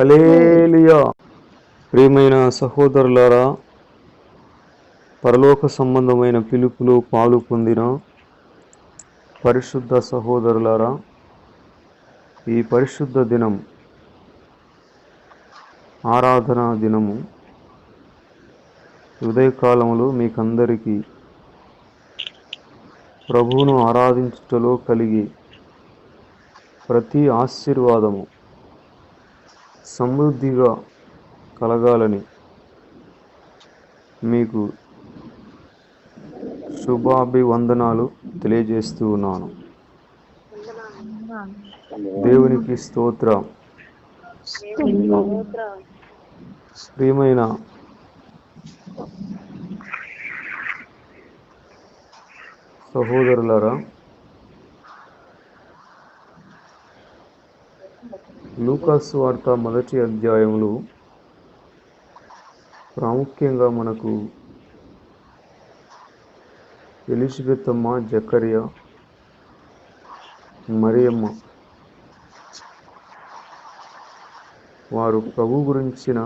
హల్లెలూయా. ప్రియమైన సహోదరులారా, పరలోక సంబంధమైన పిలుపులో పాలు పొందిన పరిశుద్ధ సహోదరులారా, ఈ పరిశుద్ధ దినం ఆరాధనా దినము. ఉదయకాలములో మీకందరికీ ప్రభువును ఆరాధించుటలో కలిగి ప్రతి ఆశీర్వాదము సమృద్ధిగా కలగాలని మీకు శుభాభివందనాలు తెలియజేస్తూ ఉన్నాను. దేవునికి స్తోత్రం. ప్రియమైన సహోదరులారా, లూకాసు వార్త 1వ అధ్యాయంలో ప్రాముఖ్యంగా మనకు ఎలిజబెత్ అమ్మ, జకర్యా, మరియమ్మ వారు ప్రభు గురించిన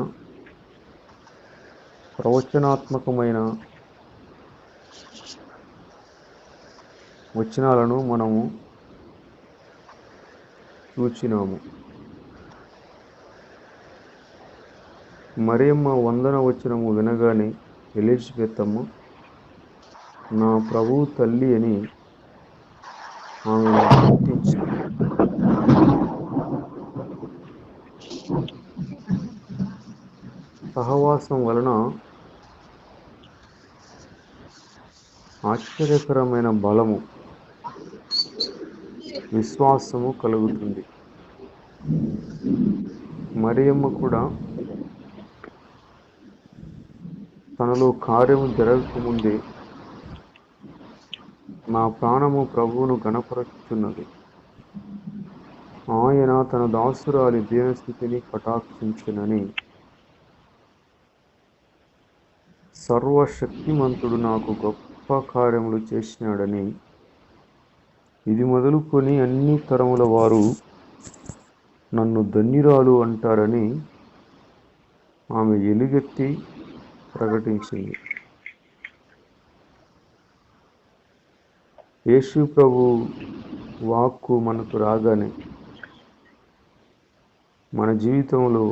ప్రవచనాత్మకమైన వచనాలను మనము చూచినాము. మరియమ్మ వందన వచనము వినగానే ఎలిజబెత్ అమ్మ నా ప్రభువు తల్లి అని ఆమెను గుర్తించింది. సహవాసం వలన ఆశ్చర్యకరమైన బలము, విశ్వాసము కలుగుతుంది. మరియమ్మ కూడా తనలో కార్యము జరగకముందే నా ప్రాణము ప్రభువును గణపరచుచున్నది, ఆయన తన దాసురాలి దీనస్థితిని కటాక్షించునని, సర్వశక్తిమంతుడు నాకు గొప్ప కార్యములు చేసినాడని, ఇది మొదలుకొని అన్ని తరముల వారు నన్ను ధన్యురాలు అంటారని ఆమె ఎలుగెత్తి ప్రకటించింది. యేసు ప్రభు వాక్కు మనకు రాగానే మన జీవితంలో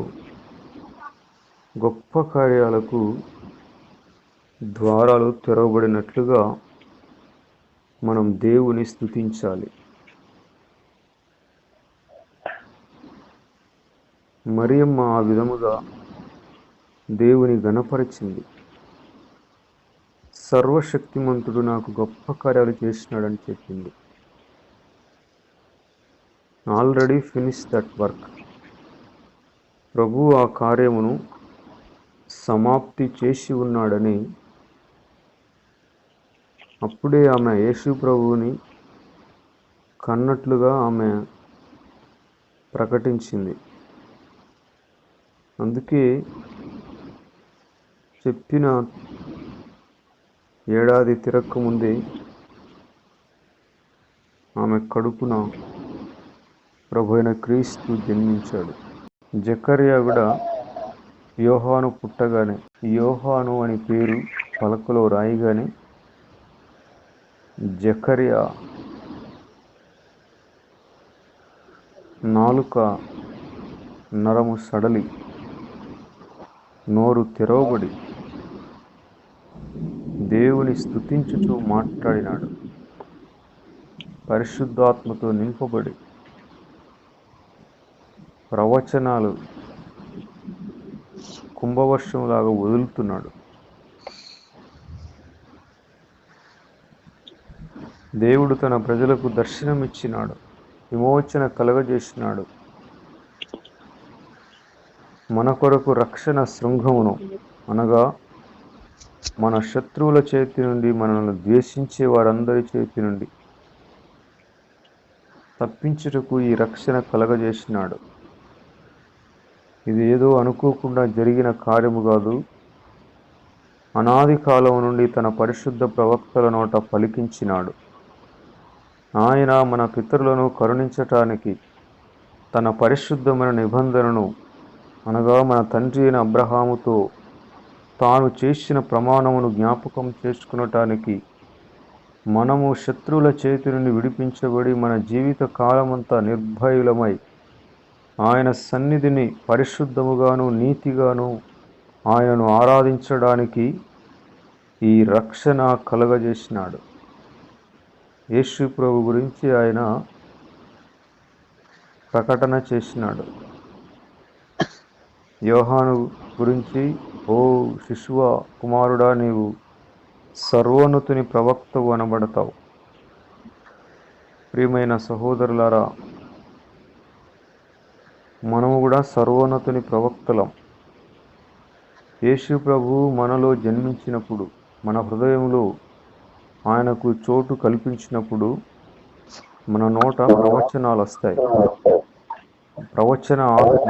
గొప్ప కార్యాలకు ద్వారాలు తెరవబడినట్లుగా మనం దేవుని స్తుతించాలి. మరియమ్మ ఆ విధముగా దేవుని గణపరిచింది. సర్వశక్తిమంతుడు నాకు గొప్ప కార్యాలు చేసినాడని చెప్పింది. Already finish that work. ప్రభు ఆ కార్యమును సమాప్తి చేసి ఉన్నాడని అప్పుడే ఆమె యేసు ప్రభువుని కన్నట్లుగా ఆమె ప్రకటించింది. అందుకే చెప్పిన ఏడాది తిరక్క ముందే ఆమె కడుపున ప్రభు అయిన క్రీస్తు జన్మించాడు. జకర్యా కూడా యోహాను పుట్టగానే యోహాను అని పేరు పలకలో రాయిగానే జకర్యా నాలుక నరము సడలి నోరు తెరవబడి దేవుని స్తుతించుచూ మాట్లాడినాడు. పరిశుద్ధాత్మతో నింపబడి ప్రవచనాలు కుంభవర్షంలాగా వదులుతున్నాడు. దేవుడు తన ప్రజలకు దర్శనమిచ్చినాడు, విమోచన కలగజేసినాడు. మన కొరకు రక్షణ శృంగమును, అనగా మన శత్రువుల చేతి నుండి, మనల్ని ద్వేషించే వారందరి చేతి నుండి తప్పించుటకు ఈ రక్షణ కలగజేసినాడు. ఇది ఏదో అనుకోకుండా జరిగిన కార్యము కాదు. అనాది కాలం నుండి తన పరిశుద్ధ ప్రవక్తల నోట పలికించినాడు. ఆయన మన పితరులను కరుణించటానికి తన పరిశుద్ధమైన నిబంధనను అనగా మన తండ్రి అయిన అబ్రహాముతో తాను చేసిన ప్రమాణమును జ్ఞాపకం చేసుకునటానికి మనము శత్రువుల చేతి నుండి విడిపించబడి మన జీవిత కాలమంతా నిర్భయులమై ఆయన సన్నిధిని పరిశుద్ధముగాను నీతిగాను ఆయనను ఆరాధించడానికి ఈ రక్షణ కలుగజేసినాడు. యేసు ప్రభు గురించి ఆయన ప్రకటన చేసినాడు. యోహాను గురించి, ఓ శిశువ కుమారుడా, నీవు సర్వోన్నతుని ప్రవక్తవు అనబడతావు. ప్రియమైన సహోదరులారా, మనము కూడా సర్వోన్నతుని ప్రవక్తలం. యేసు ప్రభు మనలో జన్మించినప్పుడు, మన హృదయంలో ఆయనకు చోటు కల్పించినప్పుడు మన నోట ప్రవచనాలు వస్తాయి. ప్రవచన ఆత్మ,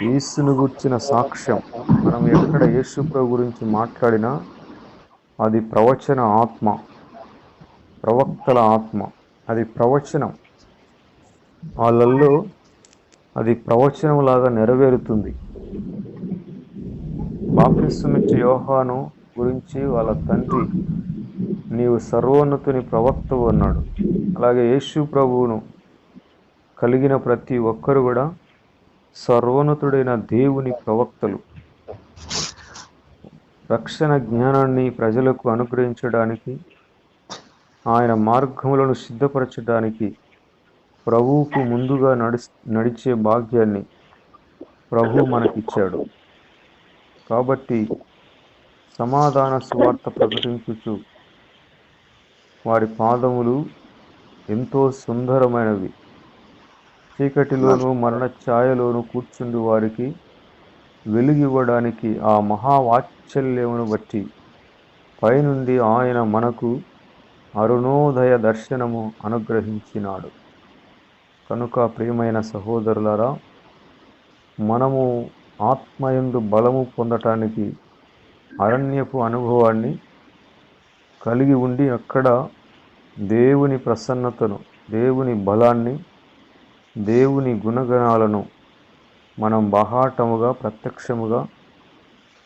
యేసును గుర్చిన సాక్ష్యం. మనం ఎక్కడ యేసు ప్రభు గురించి మాట్లాడినా అది ప్రవచన ఆత్మ, ప్రవక్తల ఆత్మ. అది ప్రవచనం, వాళ్ళల్లో అది ప్రవచనం లాగా నెరవేరుతుంది. బాప్తిస్మమిచ్చే యోహాను గురించి వాళ్ళ తండ్రి, నీవు సర్వోన్నతుని ప్రవక్తవు అన్నాడు. అలాగే యేసు ప్రభువును కలిగిన ప్రతి ఒక్కరు కూడా సర్వోన్నతుడైన దేవుని ప్రవక్తలు. రక్షణ జ్ఞానాన్ని ప్రజలకు అనుగ్రహించడానికి, ఆయన మార్గములను సిద్ధపరచడానికి ప్రభువుకు ముందుగా నడిచే భాగ్యాన్ని ప్రభు మనకిచ్చాడు. కాబట్టి సమాధాన సువార్త ప్రకటించుచు వారి పాదములు ఎంతో సుందరమైనవి. చీకటిలోను మరణ ఛాయలోను కూర్చుండి వారికి వెలుగివ్వడానికి ఆ మహావాత్సల్యమును బట్టి పైనుండి ఆయన మనకు అరుణోదయ దర్శనము అనుగ్రహించినాడు. కనుక ప్రియమైన సహోదరులారా, మనము ఆత్మయందు బలము పొందటానికి అరణ్యపు అనుభవాన్ని కలిగి ఉండి అక్కడ దేవుని ప్రసన్నతను, దేవుని బలాన్ని, దేవుని గుణగణాలను మనం బహాటముగా ప్రత్యక్షముగా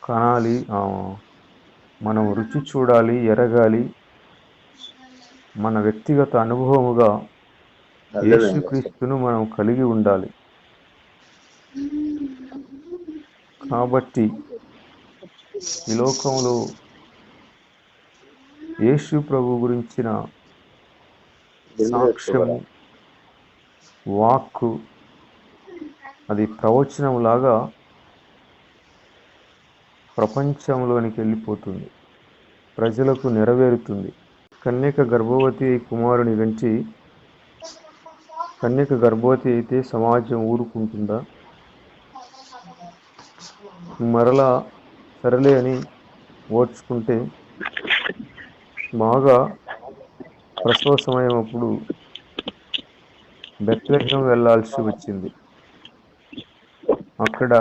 కనాలి. మనం రుచి చూడాలి, ఎరగాలి. మన వ్యక్తిగత అనుభవముగా యేసుక్రీస్తును మనం కలిగి ఉండాలి. కాబట్టి ఈ లోకంలో యేసు ప్రభు గురించిన సాక్ష్యము, వాక్కు అది ప్రవచనంలాగా ప్రపంచంలోనికి వెళ్ళిపోతుంది, ప్రజలకు నెరవేరుతుంది. కన్యక గర్భవతి కుమారుని గంచి కన్యక గర్భవతి అయితే సమాజం ఊరుకుంటుందా? మరలా సరలే అని ఓర్చుకుంటే బాగా ప్రసవ సమయం అప్పుడు బెత్లెహేము వెళ్ళాల్సి వచ్చింది. అక్కడ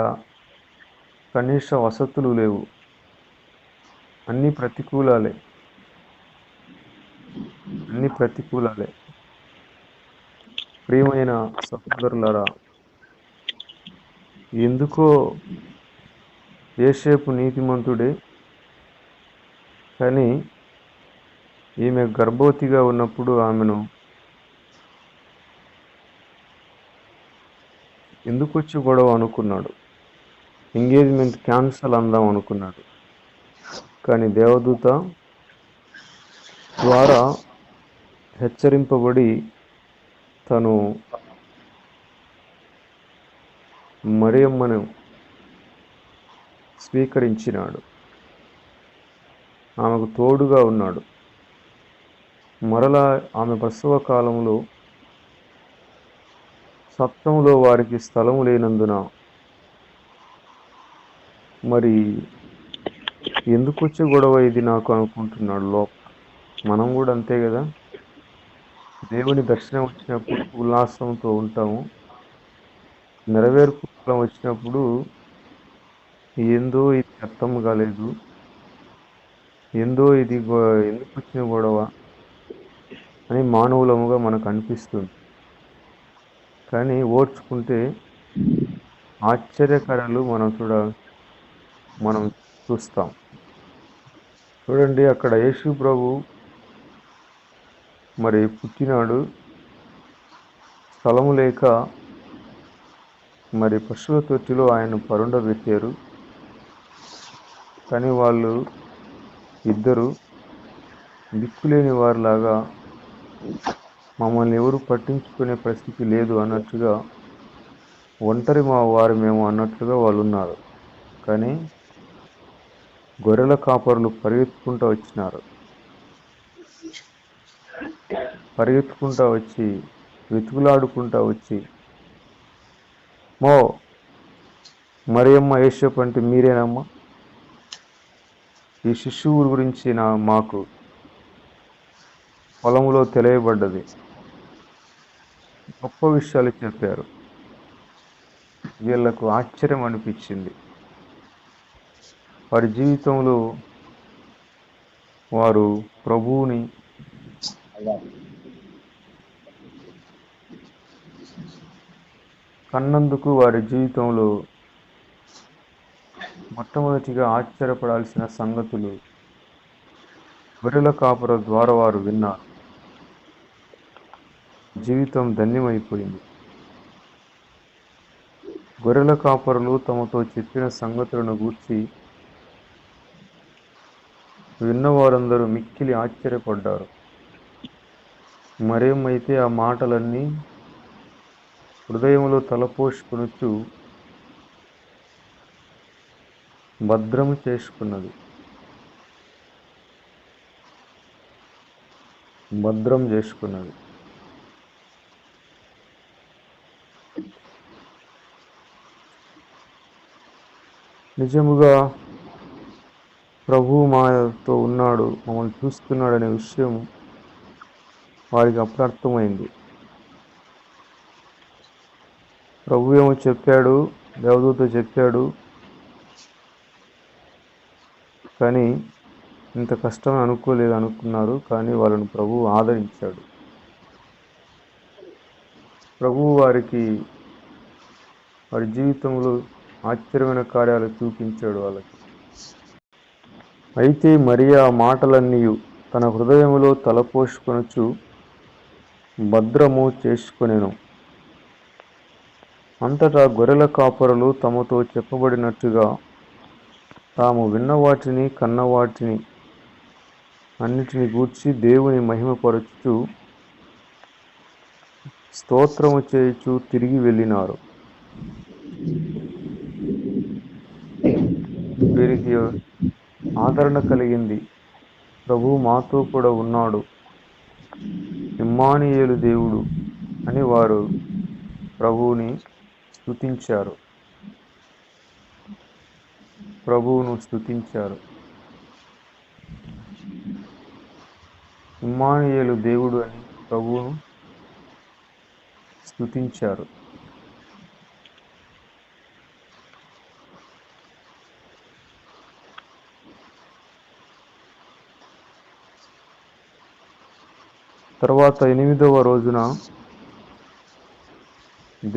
కనీస వసతులు లేవు, అన్ని ప్రతికూలాలే. ప్రియమైన సహోదరులారా, ఎందుకో యోసేపు నీతిమంతుడే, కానీ ఈమె గర్భవతిగా ఉన్నప్పుడు ఆమెను ఎందుకు వచ్చి గొడవ అనుకున్నాడు. ఎంగేజ్మెంట్ క్యాన్సల్ అందాం అనుకున్నాడు. కానీ దేవదూత ద్వారా హెచ్చరింపబడి తను మరియమ్మను స్వీకరించినాడు, ఆమెకు తోడుగా ఉన్నాడు. మరలా ఆమె ప్రసవ కాలంలో సత్రంలో వారికి స్థలము లేనందున మరి ఎందుకు వచ్చే గొడవ ఇది నాకు అనుకుంటున్నాడు లోపల. మనం కూడా అంతే కదా, దేవుని దర్శనం వచ్చినప్పుడు ఉల్లాసంతో ఉంటాము, నెరవేర్పు కాలం వచ్చినప్పుడు ఏందో ఇది అర్థం కాలేదు, ఏందో ఇది ఎందుకు వచ్చిన గొడవ అని మానవులముగా మనకు అనిపిస్తుంది. కానీ ఓర్చుకుంటే ఆశ్చర్యకరాలు మనం చూస్తాం. చూడండి, అక్కడ యేసు ప్రభు మరి పుట్టినాడు. స్థలము లేక మరి పశువుల తొట్టిలో ఆయన పరుండబెట్టారు. కానీ వాళ్ళు ఇద్దరు దిక్కులేని వారిలాగా మమ్మల్ని ఎవరు పట్టించుకునే పరిస్థితి లేదు అన్నట్టుగా, ఒంటరి మా వారు మేము అన్నట్లుగా వాళ్ళు ఉన్నారు. కానీ గొర్రెల కాపరులు పరిగెత్తుకుంటూ వచ్చినారు. పరిగెత్తుకుంటూ వచ్చి, వెతుకులాడుకుంటూ వచ్చి, మో మరియమ్మ, యేసప్ప అంటే మీరేనమ్మా? ఈ శిశువు గురించి మాకు పొలంలో తెలియబడ్డది. గొప్ప విషయాలు చెప్పారు. వీళ్లకు ఆశ్చర్యం అనిపించింది. వారి జీవితంలో వారు ప్రభువుని కన్నందుకు వారి జీవితంలో మొట్టమొదటిగా ఆశ్చర్యపడాల్సిన సంగతులు గొర్రెల కాపుర ద్వారా వారు విన్నారు. జీవితం ధన్యమైపోయింది. గొర్రెల కాపరులు తమతో చెప్పిన సంగతులను గూర్చి విన్నవారందరూ మిక్కిలి ఆశ్చర్యపడ్డారు. మరేమైతే ఆ మాటలన్నీ హృదయంలో తలపోసుకొనుచు భద్రము చేసుకున్నది. నిజముగా ప్రభువు మాతో ఉన్నాడు, మమ్మల్ని చూస్తున్నాడు అనే విషయం వారికి అప్పుడు అర్థమైంది. ప్రభు ఏమో చెప్పాడు, దేవదూత చెప్పాడు, కానీ ఇంత కష్టం అనుకోలేదు అనుకున్నారు. కానీ వాళ్ళను ప్రభువు ఆదరించాడు. ప్రభువు వారి జీవితంలో ఆశ్చర్యమైన కార్యాలు చూపించాడు వాళ్ళకి. అయితే మరియా మాటలన్నీ తన హృదయములో తలపోసుకొనుచు భద్రము చేసుకొనెను. అంతటా గొర్రెల కాపరులు తమతో చెప్పబడినట్టుగా తాము విన్నవాటిని కన్నవాటిని అన్నిటిని గూర్చి దేవుని మహిమపరచుచు స్తోత్రము చేయుచు తిరిగి వెళ్ళినారు. వీరికి ఆదరణ కలిగింది. ప్రభు మాతో కూడా ఉన్నాడు, ఇమ్మానుయేలు దేవుడు అని వారు ప్రభువును స్తుతించారు. ఇమ్మానుయేలు దేవుడు అని ప్రభువును స్తుతించారు. తర్వాత 8వ రోజున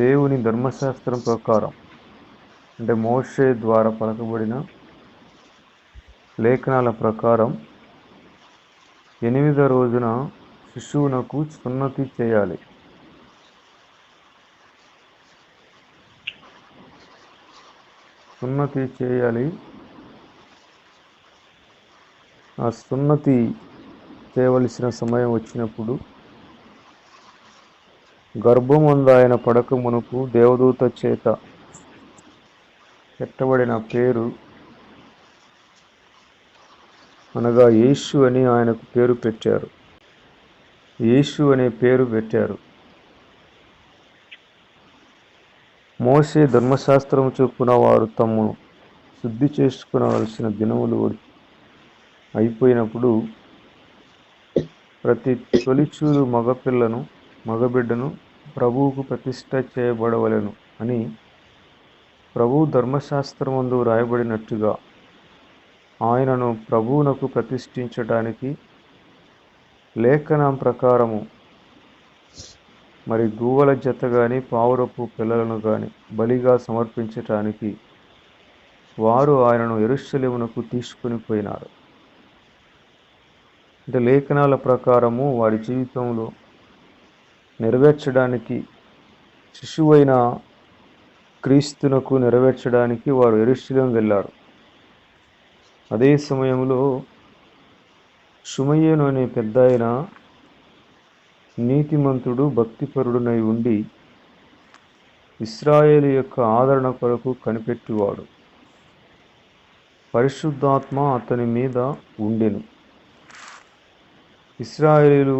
దేవుని ధర్మశాస్త్రం ప్రకారం, అంటే మోషే ద్వారా పలకబడిన లేఖనాల ప్రకారం 8వ రోజున శిశువునకు సున్నతి చేయాలి. ఆ సున్నతి చేయవలసిన సమయం వచ్చినప్పుడు గర్భమందు ఆయన పడక మునుపు దేవదూత చేత పెట్టబడిన పేరు అనగా యేసు అని ఆయనకు పేరు పెట్టారు. యేసు అనే పేరు పెట్టారు. మోషే ధర్మశాస్త్రము చొప్పున వారు తమ్ము శుద్ధి చేసుకునవలసిన దినములు అయిపోయినప్పుడు ప్రతి తొలిచూలు మగబిడ్డను ప్రభువుకు ప్రతిష్ఠ చేయబడవలెను అని ప్రభు ధర్మశాస్త్రమందు రాయబడినట్టుగా ఆయనను ప్రభువునకు ప్రతిష్ఠించడానికి లేఖనం ప్రకారము మరి గువ్వల జత గాని పావురపు పిల్లలను గాని బలిగా సమర్పించటానికి వారు ఆయనను యెరూషలేమునకు తీసుకుని పోయినారు. అంటే లేఖనాల ప్రకారము వారి జీవితంలో నెరవేర్చడానికి శిశువైన క్రీస్తునకు నెరవేర్చడానికి వారు యెరూషలేము వెళ్ళారు. అదే సమయంలో షుమయేను అనే పెద్దాయన నీతిమంతుడు భక్తిపరుడునై ఉండి ఇశ్రాయేలు యొక్క ఆదరణ కొరకు కనిపెట్టువాడు. పరిశుద్ధాత్మ అతని మీద ఉండెను. ఇశ్రాయేలు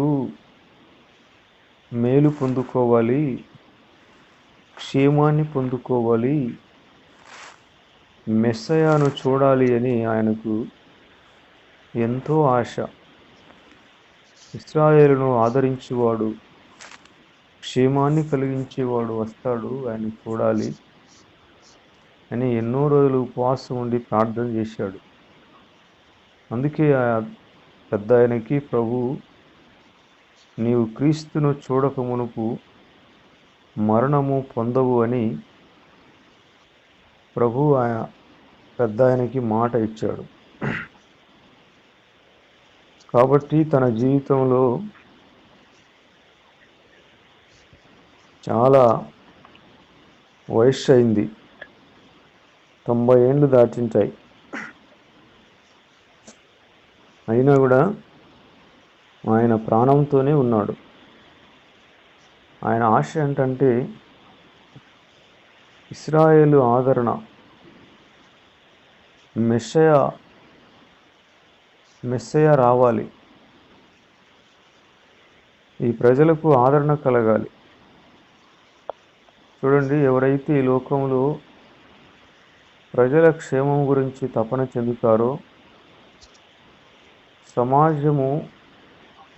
మేలు పొందుకోవాలి, క్షేమాన్ని పొందుకోవాలి, మెస్సయాను చూడాలి అని ఆయనకు ఎంతో ఆశ. ఇశ్రాయేలును ఆదరించేవాడు, క్షేమాన్ని కలిగించేవాడు వస్తాడు, ఆయన చూడాలి అని ఎన్నో రోజులు ఉపవాసం ఉండి ప్రార్థన చేశాడు. అందుకే ఆ పెద్ద ఆయనకి ప్రభు, నీవు క్రీస్తును చూడక మునుపు మరణము పొందవు అని ప్రభు ఆయన పెద్ద ఆయనకి మాట ఇచ్చాడు. కాబట్టి తన జీవితంలో చాలా వయస్సు అయింది, 90 ఏళ్ళు దాటింటాయి. అయినా కూడా ఆయన ప్రాణంతోనే ఉన్నాడు. ఆయన ఆశ ఏంటంటే ఇశ్రాయేలు ఆదరణ, మెస్సయ రావాలి, ఈ ప్రజలకు ఆదరణ కలగాలి. చూడండి, ఎవరైతే ఈ లోకంలో ప్రజల క్షేమం గురించి తపన చెందుతారో, సమాజము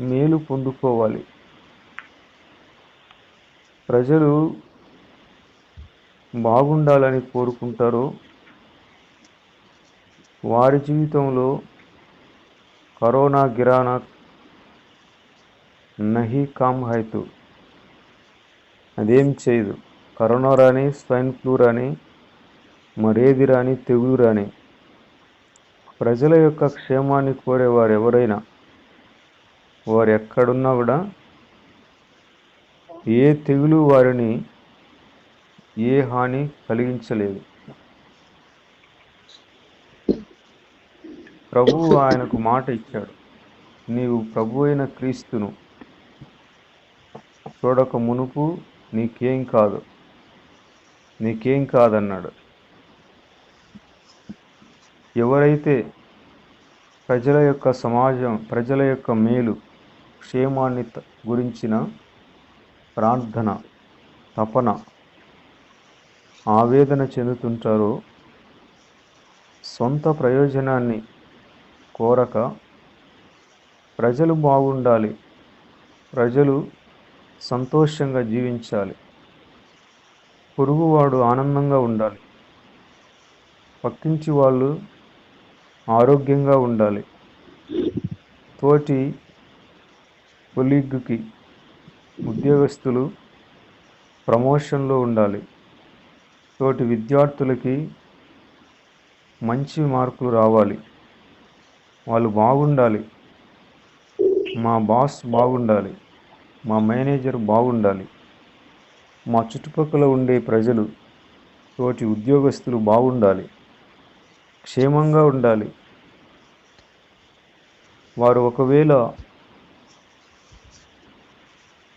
మేలు పొందుకోవాలి, ప్రజలు బాగుండాలని కోరుకుంటారో, వారి జీవితంలో కరోనా గిరానా నహీ కామ్ హైతు, అదేం చేయదు. కరోనా రాని, స్వైన్ ఫ్లూ రాని, మరేది రాని, తెగులు రాని, ప్రజల యొక్క క్షేమాన్ని కోరేవారు ఎవరైనా, వారు ఎక్కడున్నా కూడా ఏ తెగులు వారిని ఏ హాని కలిగించలేదు. ప్రభువు ఆయనకు మాట ఇచ్చాడు, నీవు ప్రభు అయిన క్రీస్తును చూడక మునుపు నీకేం కాదన్నాడు. ఎవరైతే ప్రజల యొక్క మేలు, క్షేమాన్ని గురించిన ప్రార్థన, తపన, ఆవేదన చెందుతుంటారో, సొంత ప్రయోజనాన్ని కోరక ప్రజలు బాగుండాలి, ప్రజలు సంతోషంగా జీవించాలి, పొరుగువాడు ఆనందంగా ఉండాలి, పక్కించి వాళ్ళు ఆరోగ్యంగా ఉండాలి, తోటి కొలీగ్కి ఉద్యోగస్తులు ప్రమోషన్లో ఉండాలి, తోటి విద్యార్థులకి మంచి మార్కులు రావాలి, వాళ్ళు బాగుండాలి, మా బాస్ బాగుండాలి, మా మేనేజర్ బాగుండాలి, మా చుట్టుపక్కల ఉండే ప్రజలు, తోటి ఉద్యోగస్తులు బాగుండాలి, క్షేమంగా ఉండాలి. వారు ఒకవేళ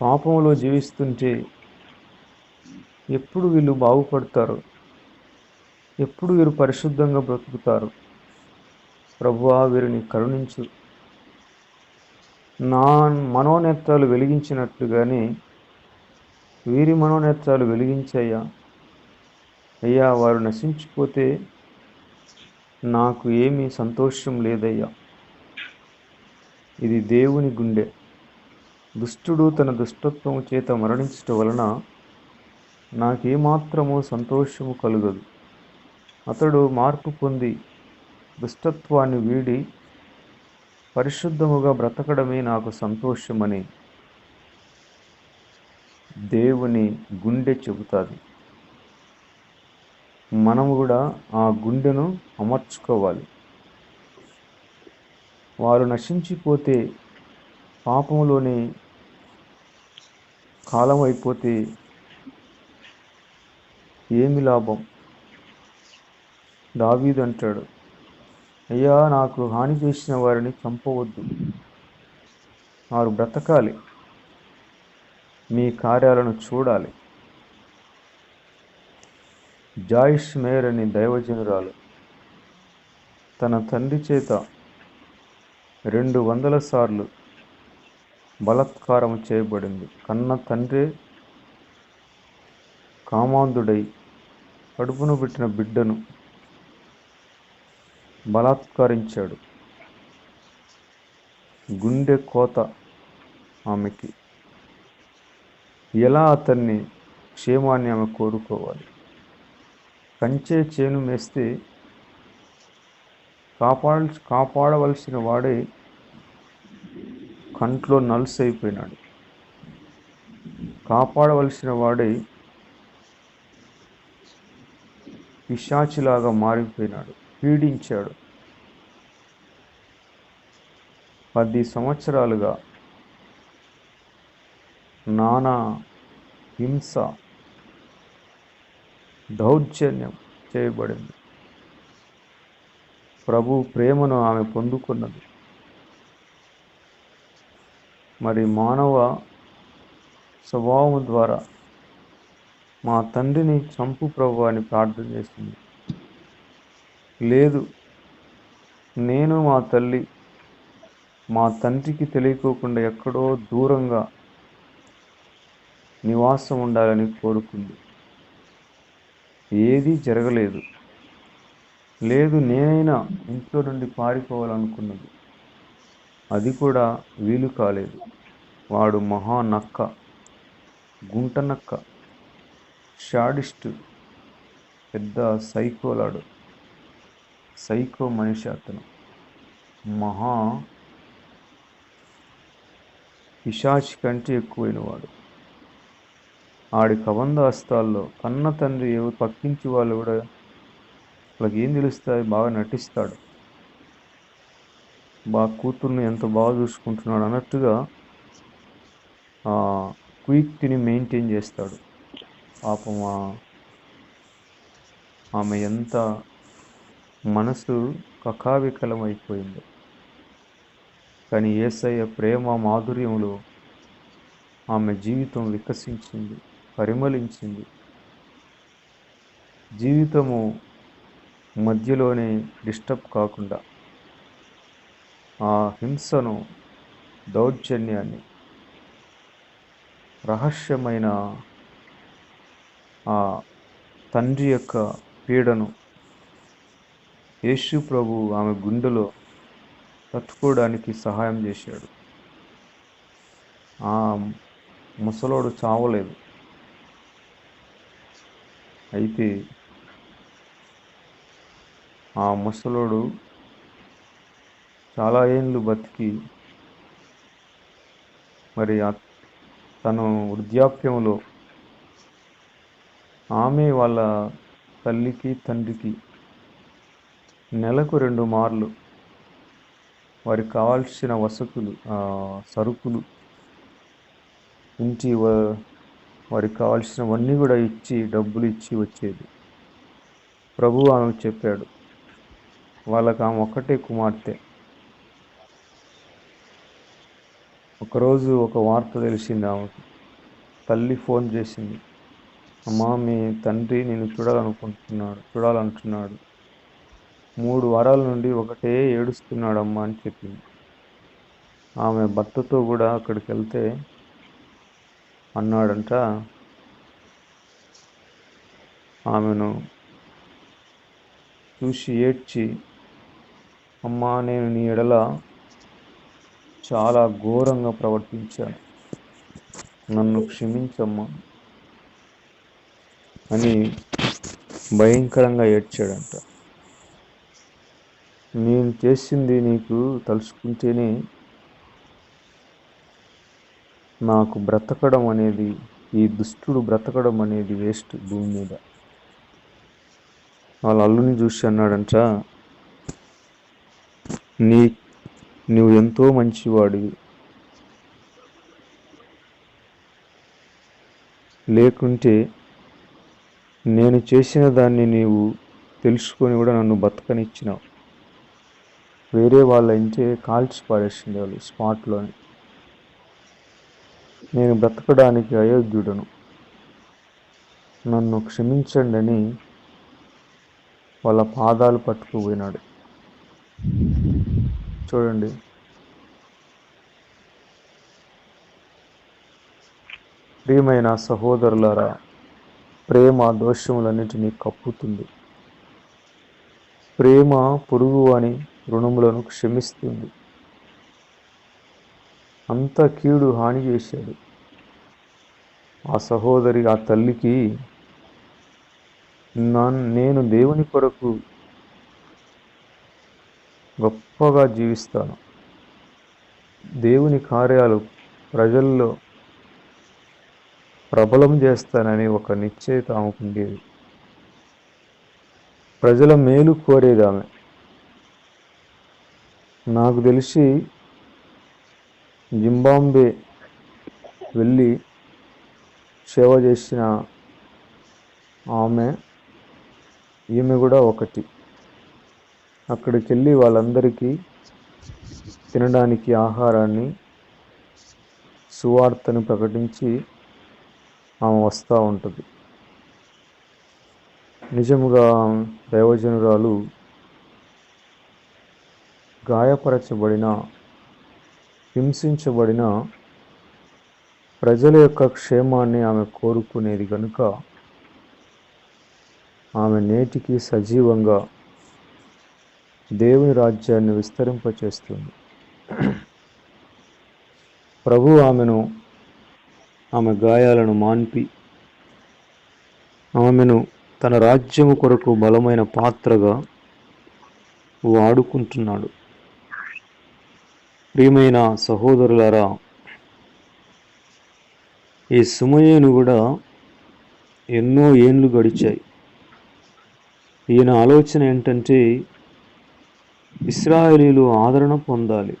పాపంలో జీవిస్తుంటే ఎప్పుడు వీళ్ళు బాగుపడతారు, ఎప్పుడు వీరు పరిశుద్ధంగా బ్రతుకుతారు, ప్రభువా వీరిని కరుణించు, నా మనోనేత్రాలు వెలిగించినట్లుగానే వీరి మనోనేత్రాలు వెలిగించయ్యా. అయ్యా, వారు నశించిపోతే నాకు ఏమీ సంతోషం లేదయ్యా. ఇది దేవుని గుండె. దుష్టుడు తన దుష్టత్వము చేత మరణించటం వలన నాకేమాత్రము సంతోషము కలుగదు. అతడు మార్పు పొంది దుష్టత్వాన్ని వీడి పరిశుద్ధముగా బ్రతకడమే నాకు సంతోషమని దేవుని గుండె చెబుతుంది. మనం కూడా ఆ గుండెను అమర్చుకోవాలి. వారు నశించిపోతే, పాపంలోని కాలం అయిపోతే ఏమి లాభం? దావీదు అంటాడు, అయ్యా, నాకు హాని చేసిన వారిని చంపవద్దు, వారు బ్రతకాలి, మీ కార్యాలను చూడాలి. జాయిష్ మేయర్ అని దైవజనురాలు తన తండ్రి చేత 200 సార్లు బలాత్కారం చేయబడింది. కన్న తండ్రే కామాంధుడై కడుపున పెట్టిన బిడ్డను బలాత్కరించాడు. గుండె కోత ఆమెకి. ఎలా అతన్ని క్షేమాన్ని ఆమె కోరుకోవాలి? కంచే చేను మేస్తే కాపాడవలసిన వాడే కంట్లో నలుసైపోయినాడు. కాపాడవలసిన వాడే పిశాచిలాగా మారిపోయినాడు, పీడించాడు. 10 సంవత్సరాలుగా నానా హింస, దౌర్జన్యం చేయబడింది. ప్రభు ప్రేమను ఆమె పొందుకున్నది. మరి మానవ స్వభావం ద్వారా మా తండ్రిని చంపు ప్రభు అని ప్రార్థన చేసింది. లేదు, నేను మా తల్లి మా తండ్రికి తెలియకోకుండా ఎక్కడో దూరంగా నివాసం ఉండాలని కోరుకుంది. ఏదీ జరగలేదు. లేదు, నేనైనా ఇంట్లో నుండి పారిపోవాలనుకున్నది. అది కూడా వీలు కాలేదు. వాడు మహానక్క, గుంటనక్క, షాడిస్టు, పెద్ద సైకోలాడు, సైకో మనిషి. అతను మహా పిశాచి కంటే ఎక్కువైనవాడు. ఆడి కబంధ హస్తాల్లో కన్న తండ్రి ఎవరు పక్కించి వాళ్ళు కూడా వాళ్ళకి ఏం తెలుస్తాయి? బాగా నటిస్తాడు. బాగా కూతుర్ని ఎంత బాగా చూసుకుంటున్నాడు అన్నట్టుగా క్విక్ని మెయింటైన్ చేస్తాడు. పాపం ఆమె ఎంత మనసు కకావికలమైపోయిందో. కానీ యేసయ్య ప్రేమ మాధుర్యంలో ఆమె జీవితం వికసించింది, పరిమళించింది. జీవితము మధ్యలోనే డిస్టర్బ్ కాకుండా ఆ హింసను, దౌర్జన్యాన్ని, రహస్యమైన ఆ తండ్రి యొక్క పీడను యేసు ప్రభు ఆమె గుండెలో తట్టుకోవడానికి సహాయం చేశాడు. ఆ ముసలోడు చావలేదు. అయితే ఆ ముసలోడు చాలా ఏళ్ళు బతికి మరి తను వృద్ధాప్యంలో ఆమె వాళ్ళ తల్లికి తండ్రికి నెలకు 2 మార్లు వారికి కావాల్సిన వసతులు, సరుకులు, ఇంటి వారికి కావాల్సినవన్నీ కూడా ఇచ్చి, డబ్బులు ఇచ్చి వచ్చేది. ప్రభు ఆమెకు చెప్పాడు. వాళ్ళకి ఆమె ఒక్కటే కుమార్తె. ఒకరోజు ఒక వార్త తెలిసింది ఆమెకు. తల్లి ఫోన్ చేసింది, అమ్మా, మీ తండ్రి నేను చూడాలంటున్నాడు. 3 వారాల నుండి ఒకటే ఏడుస్తున్నాడమ్మా అని చెప్పింది. ఆమె భర్తతో కూడా అక్కడికి వెళ్తే అన్నాడంట, ఆమెను చూసి ఏడ్చి, అమ్మా, నేను నీ ఎడల చాలా ఘోరంగా ప్రవర్తించాను, నన్ను క్షమించమ్మా అని భయంకరంగా ఏడ్చాడంట. నేను చేసింది నీకు తలుచుకుంటేనే నాకు బ్రతకడం అనేది ఈ దుష్టుడు బ్రతకడం అనేది వేస్ట్ భూమి మీద. వాళ్ళ అల్లుని చూసి అన్నాడంట, నువ్వు ఎంతో మంచివాడివి, లేకుంటే నేను చేసిన దాన్ని నీవు తెలుసుకొని కూడా నన్ను బతకనిచ్చినావు. వేరే వాళ్ళ ఇంటే కాల్చి పారేసింది వాళ్ళు స్పాట్లోని. నేను బ్రతకడానికి అయోగ్యుడను, నన్ను క్షమించండి అని వాళ్ళ పాదాలు పట్టుకుపోయినాడు. చూడండి, ప్రియమైన సహోదరులారా, ప్రేమ దోషములన్నిటినీ కప్పుతుంది. ప్రేమ పొరుగువాని రుణములను క్షమిస్తుంది. అంత కీడు హాని చేశాడు ఆ సహోదరి. ఆ తల్లికి, నేను దేవుని కొరకు గొప్పగా జీవిస్తాను, దేవుని కార్యాలు ప్రజల్లో ప్రబలం చేస్తానని ఒక నిశ్చయిత ఆమెకుండేది. ప్రజల మేలు కోరేది ఆమె. నాకు తెలిసి జింబాబ్వే వెళ్ళి సేవ చేసిన ఈమె కూడా ఒకటి. అక్కడికి వెళ్ళి వాళ్ళందరికీ తినడానికి ఆహారాన్ని, సువార్తను ప్రకటించి ఆమె వస్తూ ఉంటుంది. నిజముగా దైవజనురాలు గాయపరచబడిన, హింసించబడిన ప్రజల యొక్క క్షేమాన్ని ఆమె కోరుకునేది కనుక ఆమె నేటికి సజీవంగా దేవుని రాజ్యాన్ని విస్తరింపచేస్తుంది. ప్రభు ఆమె గాయాలను మాన్పి ఆమెను తన రాజ్యము కొరకు బలమైన పాత్రగా వాడుకుంటున్నాడు. ప్రియమైన సహోదరులారా, ఈ సుమయేను కూడా ఎన్నో ఏండ్లు గడిచాయి. ఈయన ఆలోచన ఏంటంటే, ఇశ్రాయేలీలు ఆదరణ పొందాలి,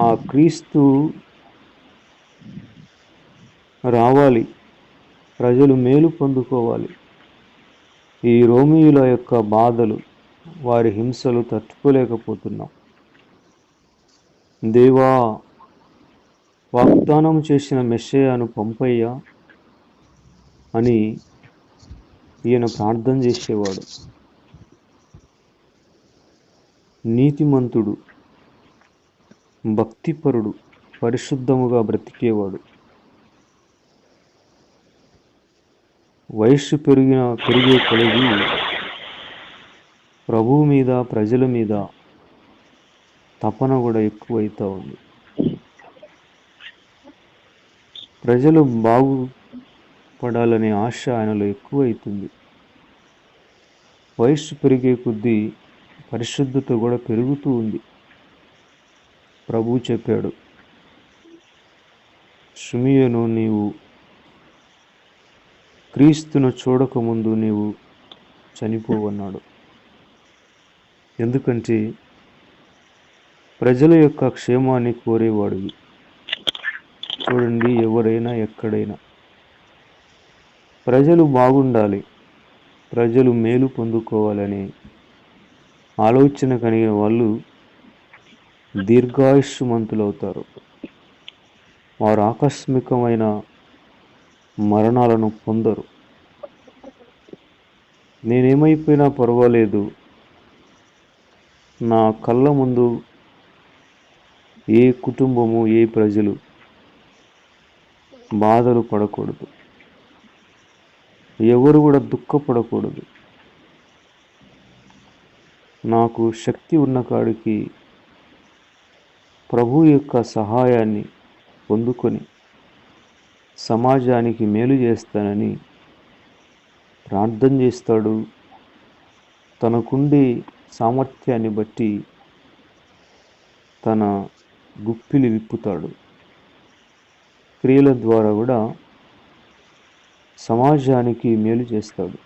ఆ క్రీస్తు రావాలి, ప్రజలు మేలు పొందుకోవాలి. ఈ రోమీయుల యొక్క బాధలు, వారి హింసలు తట్టుకోలేకపోతున్నాం. దేవా, వాగ్దానం చేసిన మెస్సీయాను పంపయ్యా అని ఈయన ప్రార్థన చేసేవాడు. నీతిమంతుడు, భక్తిపరుడు, పరిశుద్ధముగా బ్రతికేవాడు. వయస్సు పెరిగే కొలది ప్రభువు మీద, ప్రజల మీద తపన కూడా ఎక్కువైతా ఉంది. ప్రజలు బాగుపడాలనే ఆశ ఆయనలో ఎక్కువైతుంది. వయస్సు పెరిగే కొద్దీ పరిశుద్ధత కూడా పెరుగుతూ ఉంది. ప్రభువు చెప్పాడు, షిమియోను, నీవు క్రీస్తును చూడకముందు నీవు చనిపోవన్నాడు. ఎందుకంటే ప్రజల యొక్క క్షేమాన్ని కోరేవాడు. చూడండి, ఎవరైనా ఎక్కడైనా ప్రజలు బాగుండాలి, ప్రజలు మేలు పొందుకోవాలని ఆలోచన కలిగిన వాళ్ళు దీర్ఘాయుష్మంతులవుతారు. వారు ఆకస్మికమైన మరణాలను పొందరు. నేనేమైపోయినా పర్వాలేదు, నా కళ్ళ ముందు ఏ కుటుంబము, ఏ ప్రజలు బాధలు పడకూడదు, ఎవరు కూడా దుఃఖపడకూడదు. నాకు శక్తి ఉన్న కాడికి ప్రభు యొక్క సహాయాన్ని పొందుకొని సమాజానికి మేలు చేస్తానని ప్రార్థన చేస్తాడు. తనకుండే సామర్థ్యాన్ని బట్టి తన గుప్పిలి విప్పుతాడు. క్రియల ద్వారా కూడా సమాజానికి మేలు చేస్తాడు.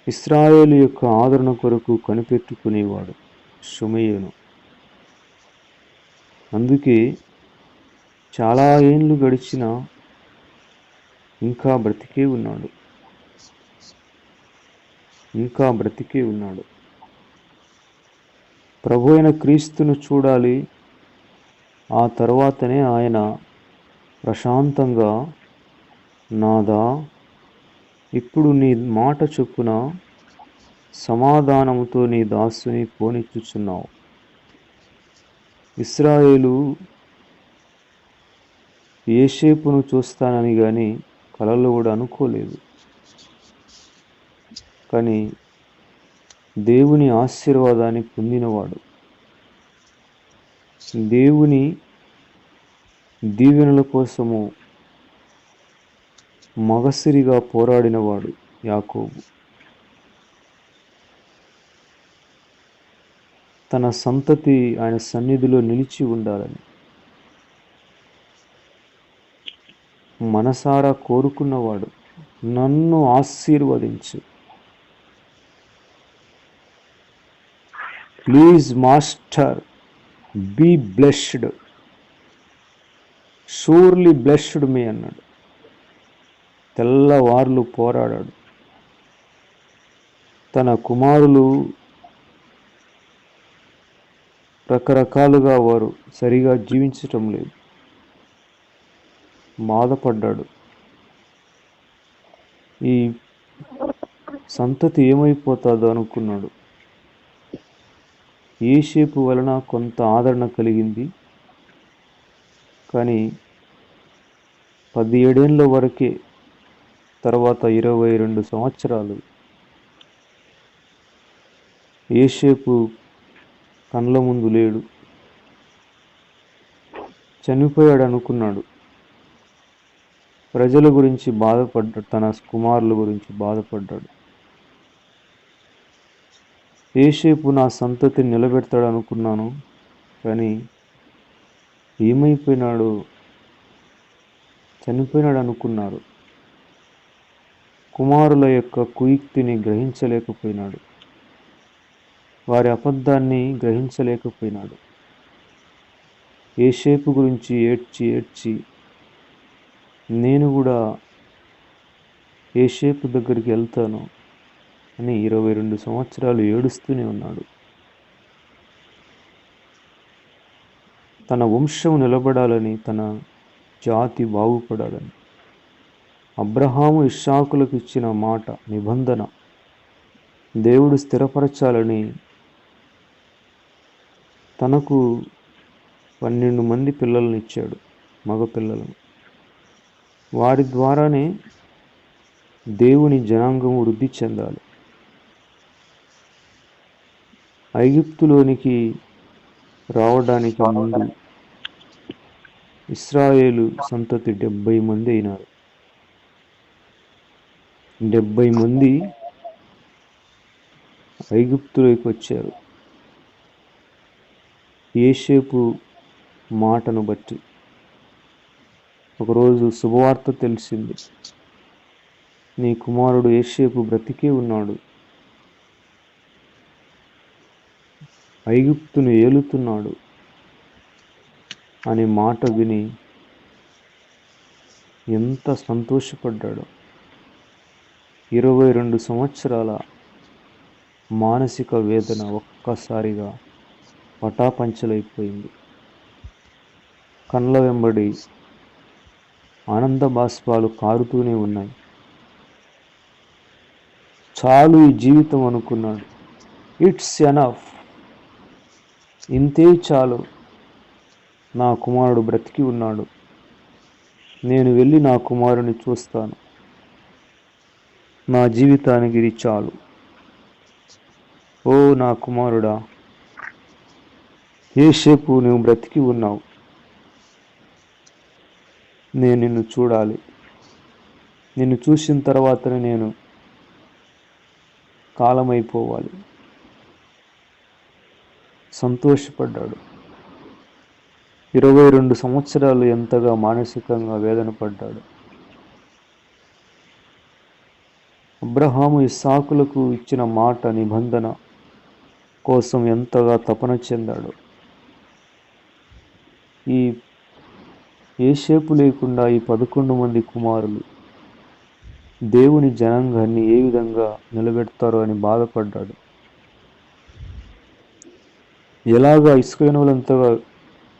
ఇశ్రాయేలు యొక్క ఆదరణ కొరకు కనిపెట్టుకునేవాడు షిమయోను. అందుకే చాలా ఏండ్లు గడిచినా ఇంకా బ్రతికే ఉన్నాడు. ప్రభు అయిన క్రీస్తును చూడాలి. ఆ తర్వాతనే ఆయన ప్రశాంతంగా, నాదా, ఇప్పుడు నీ మాట చొప్పున సమాధానముతో నీ దాసుని పోనిచ్చుచున్నావు. ఇశ్రాయేలు యోసేపును చూస్తానని కానీ కలలో కూడా అనుకోలేదు. కానీ దేవుని ఆశీర్వాదాన్ని పొందినవాడు, దేవుని దీవెనల కోసము మగసిరిగా పోరాడినవాడు యాకోబు. తన సంతతి ఆయన సన్నిధిలో నిలిచి ఉండాలని మనసారా కోరుకున్నవాడు. నన్ను ఆశీర్వదించు, please master, be blessed, surely blessed me అన్నాడు. తెల్లవార్లు పోరాడాడు. తన కుమారులు రకరకాలుగా వారు సరిగా జీవించటం లేదు, బాధపడ్డాడు. ఈ సంతతి ఏమైపోతుందో అనుకున్నాడు. యోసేపు వలన కొంత ఆదరణ కలిగింది. కానీ 17 ఏళ్ల వరకే, తర్వాత 22 సంవత్సరాలు యోసేపు కళ్ళ ముందు లేడు, చనిపోయాడు అనుకున్నాడు. ప్రజల గురించి బాధపడ్డాడు, తన కుమారుల గురించి బాధపడ్డాడు. యోసేపు నా సంతతిని నిలబెడతాడు అనుకున్నాను, కానీ ఏమైపోయినాడు, చనిపోయినాడు అనుకున్నారు. కుమారుల యొక్క కుయుక్తిని గ్రహించలేకపోయినాడు, వారి అబద్ధాన్ని గ్రహించలేకపోయినాడు. యోసేపు గురించి ఏడ్చి నేను కూడా యోసేపు దగ్గరికి వెళ్తాను అని 22 సంవత్సరాలు ఏడుస్తూనే ఉన్నాడు. తన వంశం నిలబడాలని, తన జాతి బాగుపడాలని, అబ్రహాము ఇస్సాకులకు ఇచ్చిన మాట, నిబంధన దేవుడు స్థిరపరచాలని తనకు 12 మంది పిల్లలను ఇచ్చాడు, మగ పిల్లలను. వారి ద్వారానే దేవుని జనాంగం వృద్ధి చెందాలి. ఐగుప్తులోనికి రావడానికి ముందు ఇశ్రాయేలు సంతతి 70 మంది అయినారు. 70 మంది ఐగుప్తులోకి వచ్చారు యోసేపు మాటను బట్టి. ఒకరోజు శుభవార్త తెలిసింది, నీ కుమారుడు యోసేపు బ్రతికే ఉన్నాడు, ఐగుప్తును ఏలుతున్నాడు అనే మాట విని ఎంత సంతోషపడ్డాడో. 22 సంవత్సరాల మానసిక వేదన ఒక్కసారిగా పటాపంచలైపోయింది. కళ్ళ వెంబడి ఆనంద బాష్పాలు కారుతూనే ఉన్నాయి. చాలు ఈ జీవితం అనుకున్నాడు. ఇట్స్ ఎనఫ్, ఇంతే చాలు, నా కుమారుడు బ్రతికి ఉన్నాడు, నేను వెళ్ళి నా కుమారుని చూస్తాను, నా జీవితానికి ఇది చాలు. ఓ నా కుమారుడా, యోసేపు నువ్వు బ్రతికి ఉన్నావు, నేను నిన్ను చూడాలి, నిన్ను చూసిన తర్వాతనే నేను కాలమైపోవాలి. సంతోషపడ్డాడు. 22 సంవత్సరాలు ఎంతగా మానసికంగా వేదన పడ్డాడు. అబ్రహాము ఇస్సాకులకు ఇచ్చిన మాట నిబంధన కోసం ఎంతగా తపన చెందాడు. ఈ యోసేపు లేకుండా ఈ 11 మంది కుమారులు దేవుని జనాంగాన్ని ఏ విధంగా నిలబెడతారో అని బాధపడ్డాడు. ఎలాగా ఇస్రాయేలులంతగా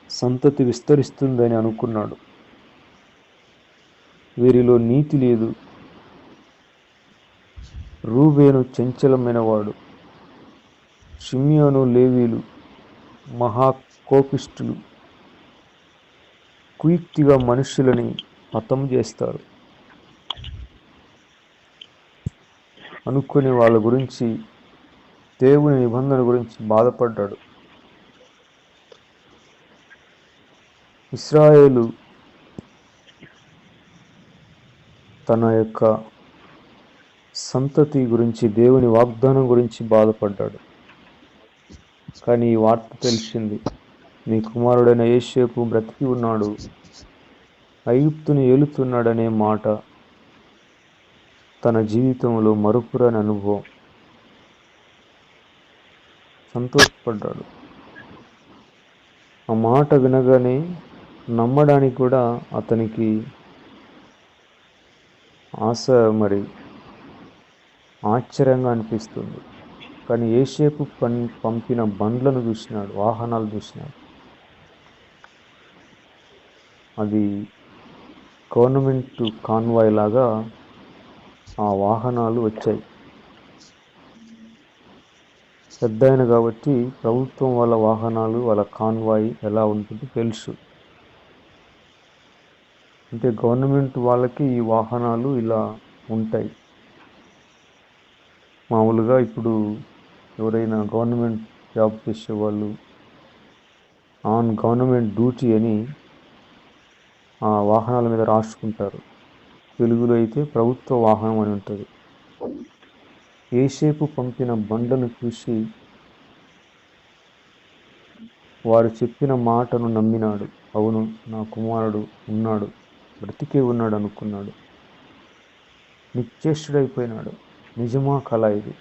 సంతతి విస్తరిస్తుందని అనుకున్నాడు. వీరిలో నీతి లేదు. రూబేను చంచలమైనవాడు, షిమ్యోను లేవీలు మహాకోపిష్ఠులు, కుయుక్తిగా మనుషులని హతం చేస్తారు అనుకుని వాళ్ళ గురించి, దేవుని నిబంధన గురించి బాధపడ్డాడు. ఇశ్రాయేలు తన యొక్క సంతతి గురించి, దేవుని వాగ్దానం గురించి బాధపడ్డాడు. కానీ ఈ వార్త తెలిసింది, నీ కుమారుడైన యోసేపు బ్రతికి ఉన్నాడు, ఐగుప్తుని ఏలుతున్నాడనే మాట తన జీవితంలో మరుపురాని అనుభవం. సంతోషపడ్డాడు. ఆ మాట వినగానే నమ్మడానికి కూడా అతనికి ఆశ్చర్యంగా అనిపిస్తుంది. కానీ యోసేపు పంపిన బండ్లను చూసినాడు, వాహనాలు చూసినాడు. అది గవర్నమెంట్ కాన్వాయ్ లాగా ఆ వాహనాలు వచ్చాయి. పెద్ద ఆయన కాబట్టి ప్రభుత్వం వాళ్ళ వాహనాలు, వాళ్ళ కాన్వాయ్ ఎలా ఉంటుందో తెలుసు. అంటే గవర్నమెంట్ వాళ్ళకి ఈ వాహనాలు ఇలా ఉంటాయి. మామూలుగా ఇప్పుడు ఎవరైనా గవర్నమెంట్ జాబ్ చేసేవాళ్ళు ఆన్ గవర్నమెంట్ డ్యూటీ అని ఆ వాహనాల మీద రాసుకుంటారు. తెలుగులో అయితే ప్రభుత్వ వాహనం అని ఉంటుంది. యోసేపు పంపిన బండ్లను చూసి వారు చెప్పిన మాటను నమ్మినాడు. అవును, నా కుమారుడు ఉన్నాడు, బ్రతికే ఉన్నాడు అనుకున్నాడు. నిశ్చేష్టుడైపోయినాడు. నిజమా కళ ఇది?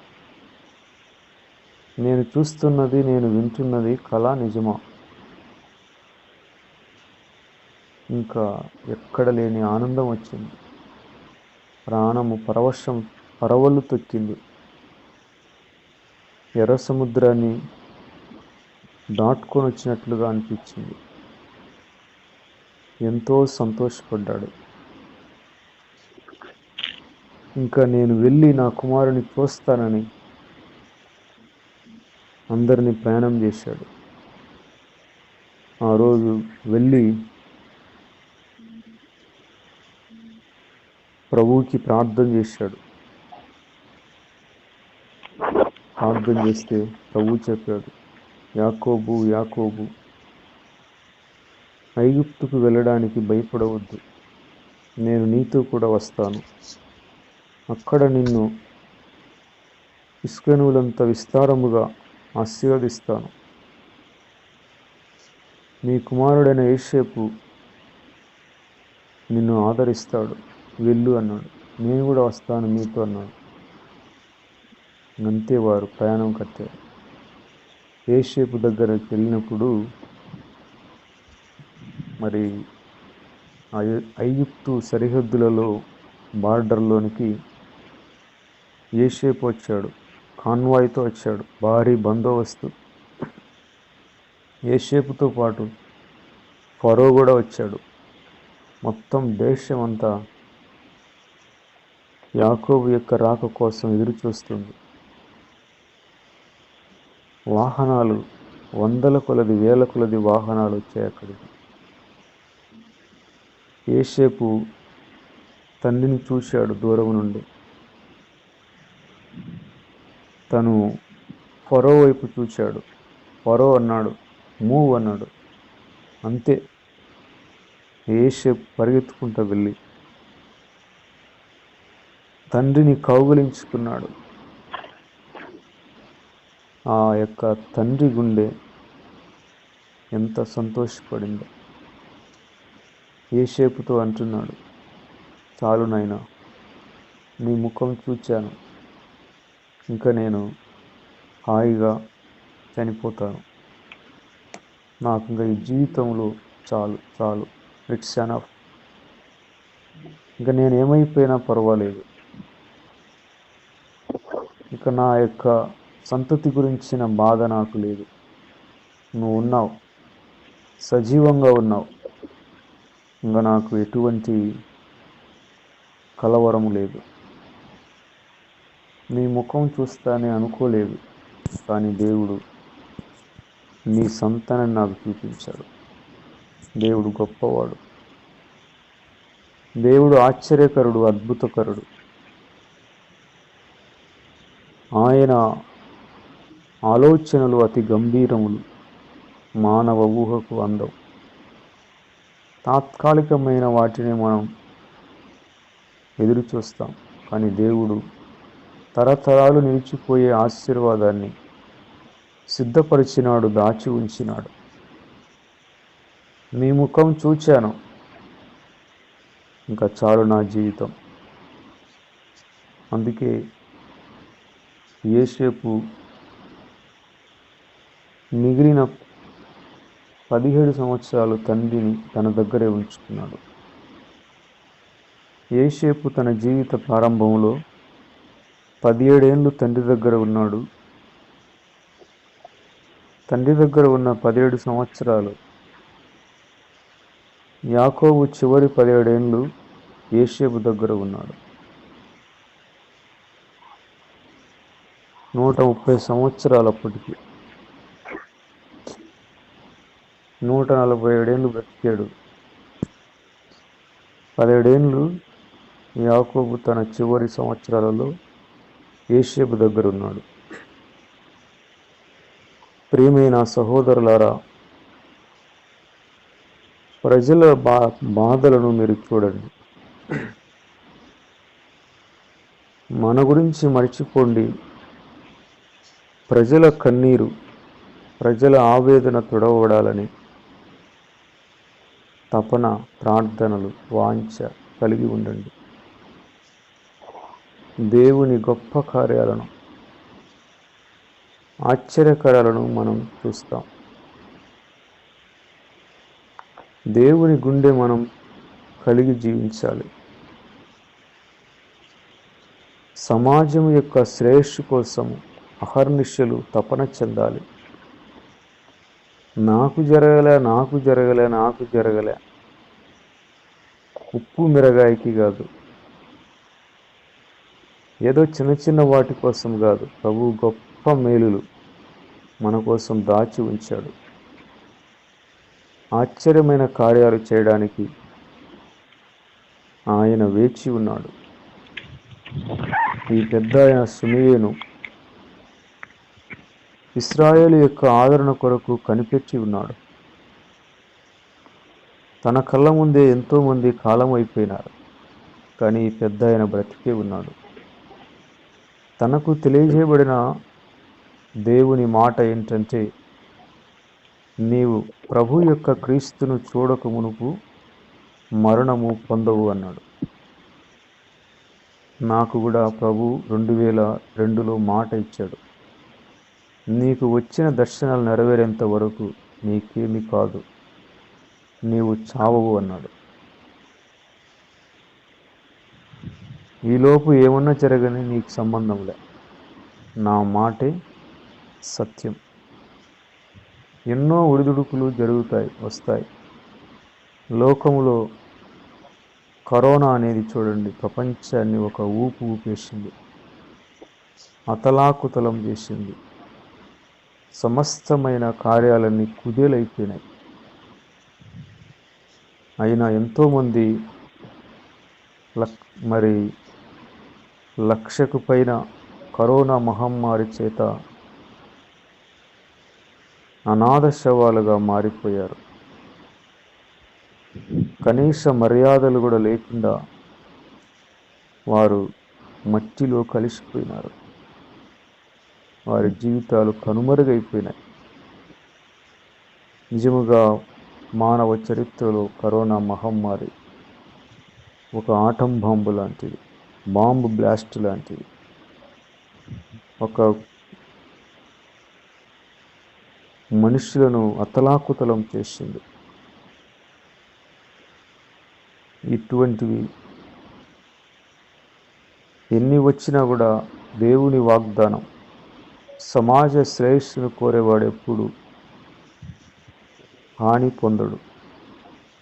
నేను చూస్తున్నది, నేను వింటున్నది కళ నిజమా? ఇంకా ఎక్కడ లేని ఆనందం వచ్చింది. ప్రాణము పరవళ్ళు తొక్కింది. ఎర్ర సముద్రాన్ని దాటుకొని వచ్చినట్లుగా అనిపించింది. ఎంతో సంతోషపడ్డాడు. ఇంకా నేను వెళ్ళి నా కుమారుని చూస్తానని అందరినీ ప్రయాణం చేశాడు. ఆ రోజు వెళ్ళి ప్రభువుకి ప్రార్థన చేశాడు. ప్రార్థన చేస్తే ప్రభువు చెప్పాడు, యాకోబు యాకోబు, ఐగుప్తుకు వెళ్ళడానికి భయపడవద్దు, నేను నీతో కూడా వస్తాను. అక్కడ నిన్ను ఇస్రాయేలులంత విస్తారముగా ఆశీర్వదిస్తాను. నీ కుమారుడైన యోసేపు నిన్ను ఆదరిస్తాడు, వెళ్ళు అన్నాడు. నేను కూడా వస్తాను మీతో అన్నాడు. అంతే వారు ప్రయాణం కట్టారు. యోసేపు దగ్గరకు వెళ్ళినప్పుడు మరి ఐగుప్తు సరిహద్దులలో బార్డర్లోనికి యోసేపు వచ్చాడు. కాన్వాయ్తో వచ్చాడు, భారీ బందోబస్తు. యోసేపుతో పాటు ఫరో కూడా వచ్చాడు. మొత్తం దేశం అంతా యాకోబు యొక్క రాక కోసం ఎదురు చూస్తుంది. వాహనాలు, వందల కొలది వేల కొలది వాహనాలు వచ్చాయి అక్కడికి. యోసేపు తండ్రిని చూశాడు దూరం నుండి. తను ఫరో వైపు చూశాడు. ఫరో అన్నాడు, మూవ్ అన్నాడు. అంతే, యోసేపు పరిగెత్తుకుంటూ వెళ్ళి తండ్రిని కౌగిలించుకున్నాడు. ఆ యొక్క తండ్రి గుండె ఎంత సంతోషపడిందో. యోసేపుతో అంటున్నాడు, చాలు నాయనా, నీ ముఖం చూచాను, ఇంకా నేను హాయిగా చనిపోతాను, నాకు ఇంకా ఈ జీవితంలో చాలు చాలు, ఇట్స్ ఎనఫ్, ఇంకా నేను ఏమైపోయినా పర్వాలేదు, ఇక నా యొక్క సంతతి గురించిన బాధ నాకు లేదు, నువ్వు ఉన్నావు, సజీవంగా ఉన్నావు, ఇంకా నాకు ఎటువంటి కలవరం లేదు, నీ ముఖం చూస్తానే అనుకోలేదు, కానీ దేవుడు నీ సంతానాన్ని నాకు చూపించాడు. దేవుడు గొప్పవాడు, దేవుడు ఆశ్చర్యకరుడు, అద్భుతకరుడు. ఆయన ఆలోచనలు అతి గంభీరములు, మానవ ఊహకు అందం. తాత్కాలికమైన వాటిని మనం ఎదురు చూస్తాం, కానీ దేవుడు తరతరాలు నిలిచిపోయే ఆశీర్వాదాన్ని సిద్ధపరిచినాడు, దాచి ఉంచినాడు. నీ ముఖం చూచాను, ఇంకా చాలు నా జీవితం. అందుకే యోసేపు మిగిలిన 17 సంవత్సరాలు తండ్రిని తన దగ్గరే ఉంచుకున్నాడు. యోసేపు తన జీవిత ప్రారంభంలో 17 ఏళ్ళు తండ్రి దగ్గర ఉన్నాడు. తండ్రి దగ్గర ఉన్న 17 సంవత్సరాలు, యాకోబు చివరి 17 ఏళ్ళు యోసేపు దగ్గర ఉన్నాడు. 130 సంవత్సరాలు, అప్పటికి 147 ఏళ్ళు బ్రతికాడు. 17 ఏళ్ళు యాకోబు తన చివరి సంవత్సరాలలో యోసేపు దగ్గర ఉన్నాడు. ప్రియమైన సహోదరులారా, ప్రజల బాధలను మీరు చూడండి. మన గురించి మర్చిపోండి. ప్రజల కన్నీరు, ప్రజల ఆవేదన తొడవడాలని తపన, ప్రార్థనలు, వాంఛ కలిగి ఉండండి. దేవుని గొప్ప కార్యాలను, ఆశ్చర్యకార్యాలను మనం చూస్తాం. దేవుని గుండె మనం కలిగి జీవించాలి. సమాజం యొక్క శ్రేయస్సు కోసం అహర్నిశలు తపన చెందాలి. నాకు జరగలే, నాకు జరగలే, నాకు జరగలే, ఉప్పు మిరగాయకి కాదు, ఏదో చిన్న చిన్న వాటి కోసం కాదు, ప్రభు గొప్ప మేలులు మన కోసం దాచి ఉంచాడు. ఆశ్చర్యమైన కార్యాలు చేయడానికి ఆయన వేచి ఉన్నాడు. ఈ పెద్ద ఆయన సిమియోను ఇశ్రాయేలు యొక్క ఆదరణ కొరకు కనిపెట్టి ఉన్నాడు. తన కళ్ళ ముందే ఎంతోమంది కాలం అయిపోయినారు, కానీ ఈ పెద్ద ఆయన బ్రతికే ఉన్నాడు. తనకు తెలియజేయబడిన దేవుని మాట ఏంటంటే, నీవు ప్రభు యొక్క క్రీస్తును చూడక మునుపు మరణము పొందవు అన్నాడు. నాకు కూడా ప్రభు 2002లో మాట ఇచ్చాడు, నీకు వచ్చిన దర్శనాలు నెరవేరేంత వరకు నీకేమీ కాదు, నీవు చావవు అన్నాడు. ఈలోపు ఏమన్నా జరగని నీకు సంబంధంలే, నా మాటే సత్యం. ఎన్నో ఒడిదుడుకులు వస్తాయి. లోకములో కరోనా అనేది చూడండి, ప్రపంచాన్ని ఒక ఊపు ఊపేసింది, అతలాకుతలం చేసింది. సమస్తమైన కార్యాలన్నీ కుదేలైపోయినాయి. అయినా ఎంతోమంది మరి 1,00,000కు పైన కరోనా మహమ్మారి చేత అనాథ శవాలుగా మారిపోయారు. కనీస మర్యాదలు కూడా లేకుండా వారు మట్టిలో కలిసిపోయినారు. వారి జీవితాలు కనుమరుగైపోయినాయి. నిజముగా మానవ చరిత్రలో కరోనా మహమ్మారి ఒక ఆటం బాంబు లాంటిది, బాంబు బ్లాస్ట్ లాంటిది. ఒక మనుషులను అతలాకుతలం చేసింది. ఇటువంటివి ఎన్ని వచ్చినా కూడా దేవుని వాగ్దానం, సమాజ శ్రేయస్సును కోరేవాడు ఎప్పుడు హాని పొందడు,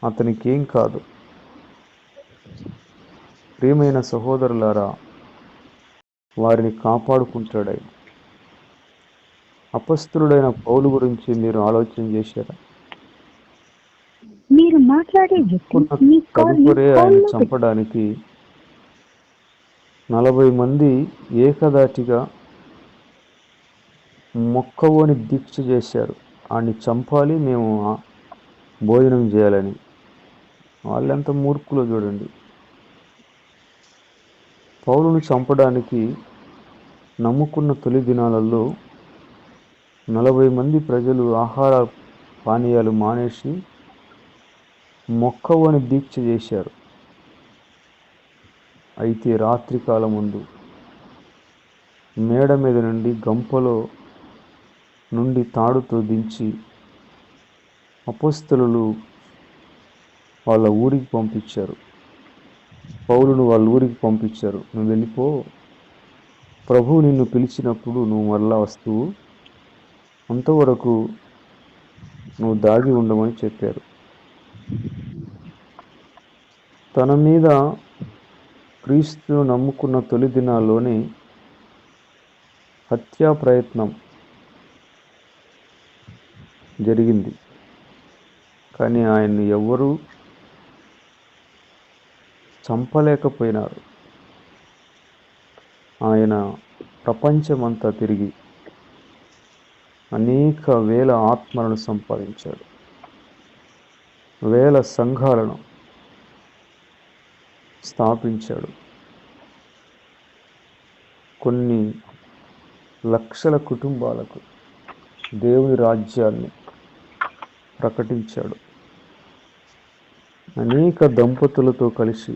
అతనికి ఏం కాదు. ప్రియమైన సహోదరులారా, వారిని కాపాడుకుంటాడు. అపస్తులుడైన పౌలు గురించి మీరు ఆలోచన చేశారా? మీరు మాట్లాడే తదుపరి ఆయన చంపడానికి 40 మంది ఏకదాటిగా మొక్కవోని దీక్ష చేశారు. ఆయన్ని చంపాలి, మేము భోజనం చేయాలని. వాళ్ళెంత మూర్ఖులో చూడండి. పౌలును చంపడానికి నమ్ముకున్న తొలి దినాలలో 40 మంది ప్రజలు ఆహార పానీయాలు మానేసి మొక్కవోని దీక్ష చేశారు. అయితే రాత్రికాలం ముందు మేడ మీద నుండి గంపలో నుండి తాడుతో దించి అపోస్తలులు వాళ్ళ ఊరికి పంపించారు. పౌలును వాళ్ళ ఊరికి పంపించారు. నువ్వు వెళ్ళిపో, ప్రభువు నిన్ను పిలిచినప్పుడు నువ్వు మరలా వస్తువు, అంతవరకు నువ్వు దాగి ఉండమని చెప్పారు. తన మీద క్రీస్తును నమ్ముకున్న తొలి దినాల్లోనే హత్యా ప్రయత్నం జరిగింది. కానీ ఆయన్ని ఎవ్వరూ చంపలేకపోయినారు. ఆయన ప్రపంచమంతా తిరిగి అనేక వేల ఆత్మలను సంపాదించాడు. వేల సంఘాలను స్థాపించాడు. కొన్ని లక్షల కుటుంబాలకు దేవుని రాజ్యాన్ని ప్రకటించాడు. అనేక దంపతులతో కలిసి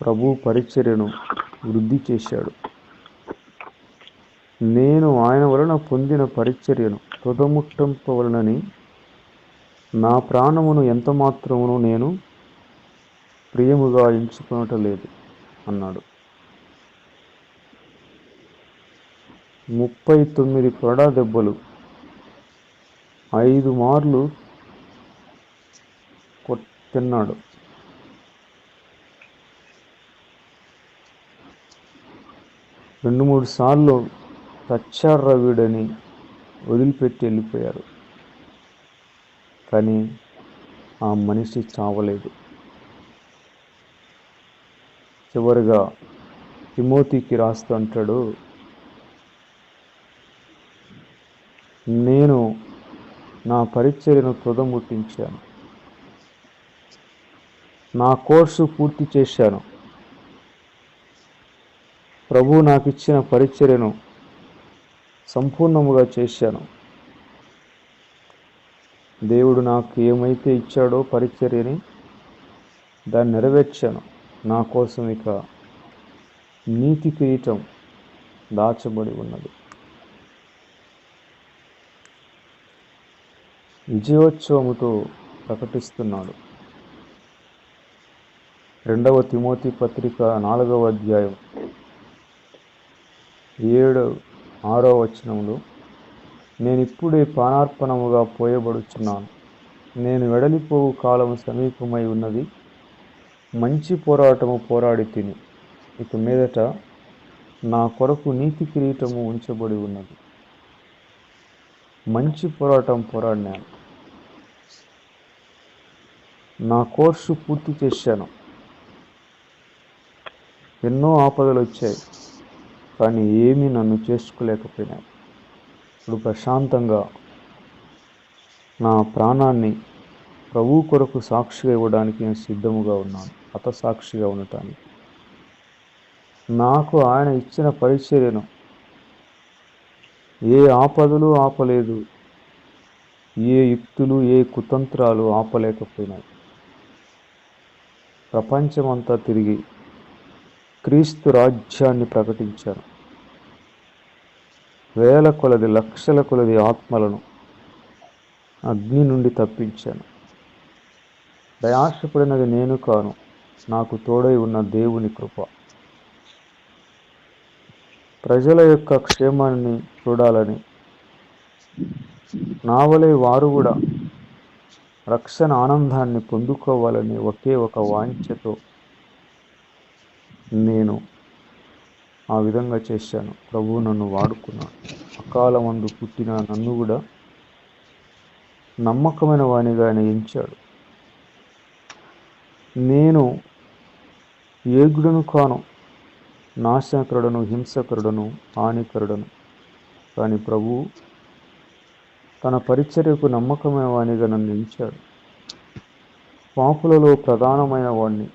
ప్రభు పరిచర్యను వృద్ధి చేశాడు. నేను ఆయన వలన పొందిన పరిచర్యను తుదముట్టంపవలనని నా ప్రాణమును ఎంత మాత్రమును నేను ప్రియముగా ఎంచుకొనటలేదు అన్నాడు. 39 కొరడా దెబ్బలు 5 మార్లు తిన్నాడు. రెండు మూడు సార్లు చచ్చాడ్రా వీడని వదిలిపెట్టి వెళ్ళిపోయారు. కానీ ఆ మనిషి చావలేదు. చివరిగా తిమోతికి రాస్తూ అంటాడు, నేను నా పరిచర్యను తుదముట్టించాను, నా కోర్సు పూర్తి చేశాను, ప్రభు నాకు ఇచ్చిన పరిచర్యను సంపూర్ణముగా చేశాను. దేవుడు నాకు ఏమైతే ఇచ్చాడో పరిచర్యని దాన్ని నెరవేర్చాను. నా కోసం ఇక నీతి కిరీటం దాచబడి ఉన్నది. విజయోత్సవముతో ప్రకటిస్తున్నాడు. 2వ తిమోతి పత్రిక 4వ అధ్యాయం 7-6వ వచనములో, నేనిప్పుడే పానార్పణముగా పోయబడుచున్నాను, నేను వెడలిపోవు కాలము సమీపమై ఉన్నది, మంచి పోరాటము పోరాడి తిని, ఇక మీదట నా కొరకు నీతి కిరీటము ఉంచబడి ఉన్నది. మంచి పోరాటం పోరాడినాను, నా కోర్సు పూర్తి చేశాను. ఎన్నో ఆపదలు వచ్చాయి, కానీ ఏమీ నన్ను చేసుకోలేకపోయినాయి. ఇప్పుడు ప్రశాంతంగా నా ప్రాణాన్ని ప్రభు కొరకు సాక్షిగా ఇవ్వడానికి నేను సిద్ధముగా ఉన్నాను, హతసాక్షిగా ఉండటానికి. నాకు ఆయన ఇచ్చిన పరిచర్యను ఏ ఆపదలు ఆపలేదు, ఏ యుక్తులు, ఏ కుతంత్రాలు ఆపలేకపోయినాయి. ప్రపంచమంతా తిరిగి క్రీస్తు రాజ్యాన్ని ప్రకటించాను. వేల కొలది, లక్షల కొలది ఆత్మలను అగ్ని నుండి తప్పించాను. ప్రయాసపడినది నేను కాను, నాకు తోడై ఉన్న దేవుని కృప. ప్రజల యొక్క క్షేమాన్ని చూడాలని, నా వలె వారు కూడా రక్షణ ఆనందాన్ని పొందుకోవాలని ఒకే ఒక వాంఛతో నేను ఆ విధంగా చేశాను. ప్రభువు నన్ను వాడుకున్నాడు. అకాలమందు పుట్టిన నన్ను కూడా నమ్మకమైన వానిగా ఆయన ఎంచాడు. నేను యోగ్యుడను కాను, నాశనకరుడను, హింసకరుడను, హానికరుడను. కానీ ప్రభువు తన పరిచర్యకు నమ్మకమైన వానిగా నన్ను ఎంచాడు. పాపులలో ప్రధానమైన వాణ్ణి,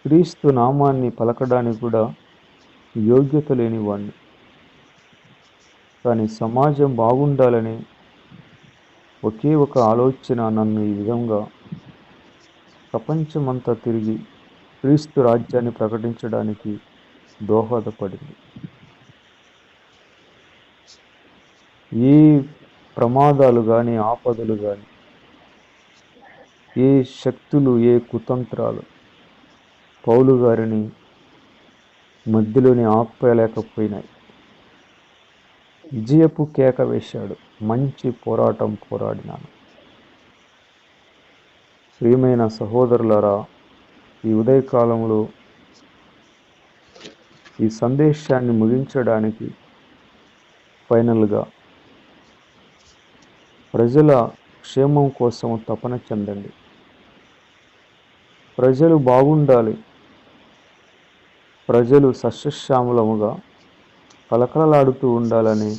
క్రీస్తు నామాన్ని పలకడానికి కూడా యోగ్యత లేని వాణ్ణి. కానీ సమాజం బాగుండాలని ఒకే ఒక ఆలోచన నన్ను ఈ విధంగా ప్రపంచమంతా తిరిగి క్రీస్తు రాజ్యాన్ని ప్రకటించడానికి దోహదపడింది. ఏ ప్రమాదాలు కానీ, ఆపదలు కానీ, ఏ శక్తులు, ఏ కుతంత్రాలు పౌలు గారిని మధ్యలోనే ఆపలేకపోయినాయి. విజయపు కేక వేశాడు, మంచి పోరాటం పోరాడినాను. ప్రియమైన సహోదరులారా, ఈ ఉదయకాలంలో ఈ సందేశాన్ని ముగించడానికి ఫైనల్గా ప్రజల క్షేమం కోసం తపన చెందండి. ప్రజలు బాగుండాలి, ప్రజలు సస్యశ్యామలముగా కలకలలాడుతూ ఉండాలని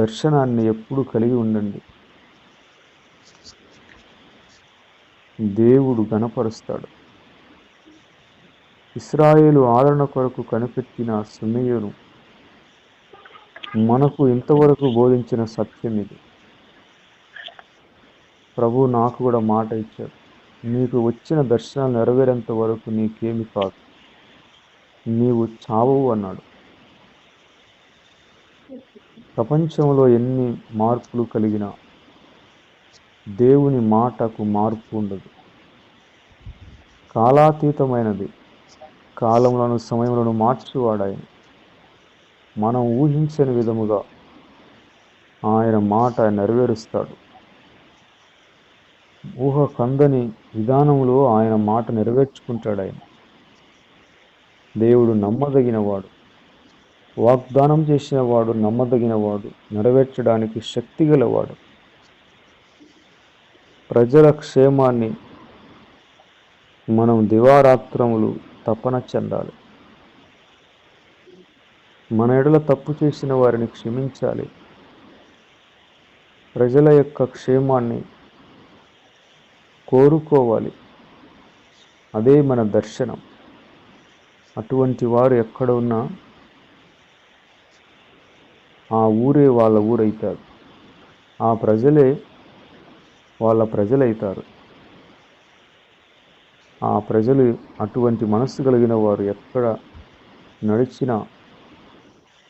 దర్శనాన్ని ఎప్పుడూ కలిగి ఉండండి. దేవుడు గణపరుస్తాడు. ఇశ్రాయేలు ఆదరణ కొరకు కనిపెట్టిన సిమెయోను మనకు ఇంతవరకు బోధించిన సత్యం ఇది. ప్రభు నాకు కూడా మాట ఇచ్చాడు, నీకు వచ్చిన దర్శనాలు నెరవేరేంత వరకు నీకేమి కాదు, నీవు చావవు అన్నాడు. ప్రపంచంలో ఎన్ని మార్పులు కలిగినా దేవుని మాటకు మార్పు ఉండదు. కాలాతీతమైనది, కాలములను సమయములను మార్చువాడాయన. మనం ఊహించని విధముగా ఆయన మాట నెరవేరుస్తాడు. ఊహ కందని విధానంలో ఆయన మాట నెరవేర్చుకుంటాడు. ఆయన దేవుడు నమ్మదగినవాడు, వాగ్దానం చేసిన వాడు నమ్మదగినవాడు, నెరవేర్చడానికి శక్తి గలవాడు. ప్రజల క్షేమాన్ని మనం దివారాత్రములు తపన చెందాలి. మన ఎడల తప్పు చేసిన వారిని క్షమించాలి. ప్రజల యొక్క క్షేమాన్ని కోరుకోవాలి. అదే మన దర్శనం. అటువంటి వారు ఎక్కడ ఉన్నా ఆ ఊరే వాళ్ళ ఊరైతారు, ఆ ప్రజలే వాళ్ళ ప్రజలైతారు. ఆ ప్రజలు అటువంటి మనస్సు కలిగిన వారు ఎక్కడ నడిచినా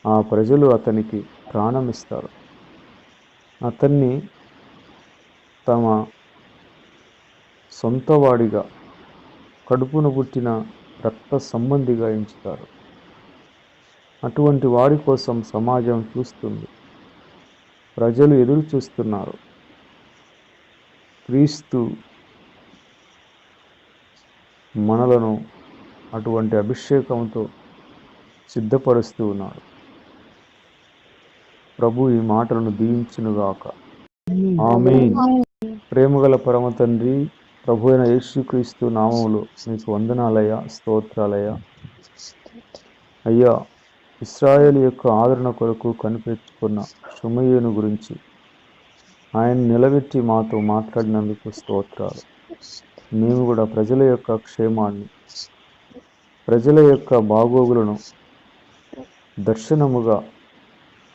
ఆ ప్రజలు అతనికి ప్రాణమిస్తారు. అతన్ని తమ సొంతవాడిగా, కడుపున పుట్టిన రక్త సంబంధిగా ఎంచుతారు. అటువంటి వారి కోసం సమాజం చూస్తుంది, ప్రజలు ఎదురు చూస్తున్నారు. క్రీస్తు మనలను అటువంటి అభిషేకంతో సిద్ధపరుస్తూ ఉన్నాడు. ప్రభు ఈ మాటలను దీవించునుగాక. ఆమేన్. ప్రేమగల పరమ తండ్రి, ప్రభు అయిన యేసుక్రీస్తు నామములో మీకు వందనాలయ్యా, స్తోత్రాలయ్యా. అయ్యా, ఇశ్రాయేలు యొక్క ఆదరణ కొరకు కనిపెట్టుకున్న షిమయోను గురించి ఆయన నిలబెట్టి మాతో మాట్లాడినందుకు స్తోత్రాలు. మేము కూడా ప్రజల యొక్క క్షేమాన్ని, ప్రజల యొక్క బాగోగులను దర్శనముగా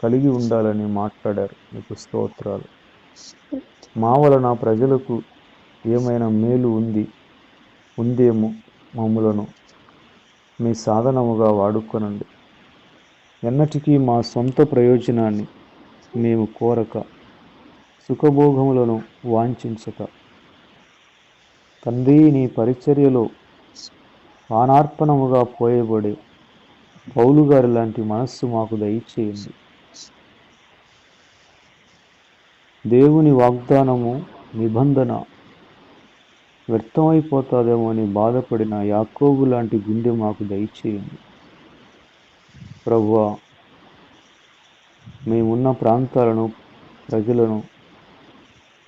కలిగి ఉండాలని మాట్లాడారు. మీకు స్తోత్రాలు. మా వలన ప్రజలకు ఏమైనా మేలు ఉందేమో మమ్ములను మీ సాధనముగా వాడుకొనండి. ఎన్నటికీ మా సొంత ప్రయోజనాన్ని మేము కోరక, సుఖభోగములను వాంఛించక, తండ్రి నీ పరిచర్యలో పానార్పణముగా పోయబడే పౌలు గారి లాంటి మనస్సు మాకు దయచేయండి. దేవుని వాగ్దానము, నిబంధన వ్యర్థమైపోతాదేమో అని బాధపడిన యాకోబు లాంటి గుండె మాకు దయచేయండి. ప్రభువా, మేమున్న ప్రాంతాలను, ప్రజలను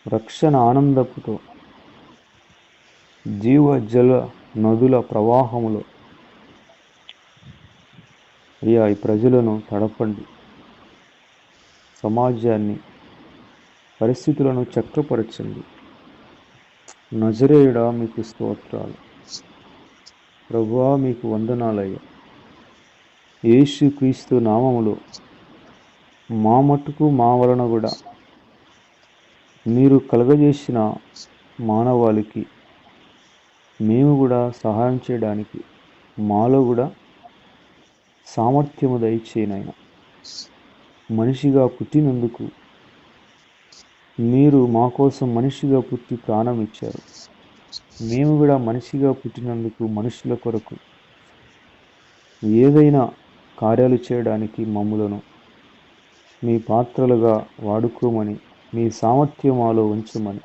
రక్షణ ఆనందపుతో జీవ జల నదుల ప్రవాహములో అయ్యా ఈ ప్రజలను తడపండి. సమాజాన్ని, పరిస్థితులను చక్కపరచండి. నజరేయుడా మీకు స్తోత్రాలు. ప్రభువా మీకు వందనాలయ్యా. యేసు క్రీస్తు నామములో మా మట్టుకు మా వలన కూడా మీరు కలుగజేసిన మానవాళికి మేము కూడా సహాయం చేయడానికి మాలో కూడా సామర్థ్యము దయచేయనైనా. మనిషిగా పుట్టినందుకు మీరు మా కోసం మనిషిగా పుట్టి ప్రాణం ఇచ్చారు. మేము కూడా మనిషిగా పుట్టినందుకు మనుషుల కొరకు ఏదైనా కార్యాలు చేయడానికి మమ్ములను మీ పాత్రలుగా వాడుకోమని, మీ సామర్థ్యం మాలో ఉంచమని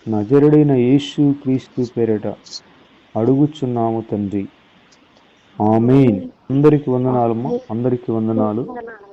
నజరుడైన యేసు క్రీస్తు పేరిట అడుగుచున్నాము తండ్రి. ఆమేన్. అందరికి వందనాలమ్మా, అందరికి వందనాలు.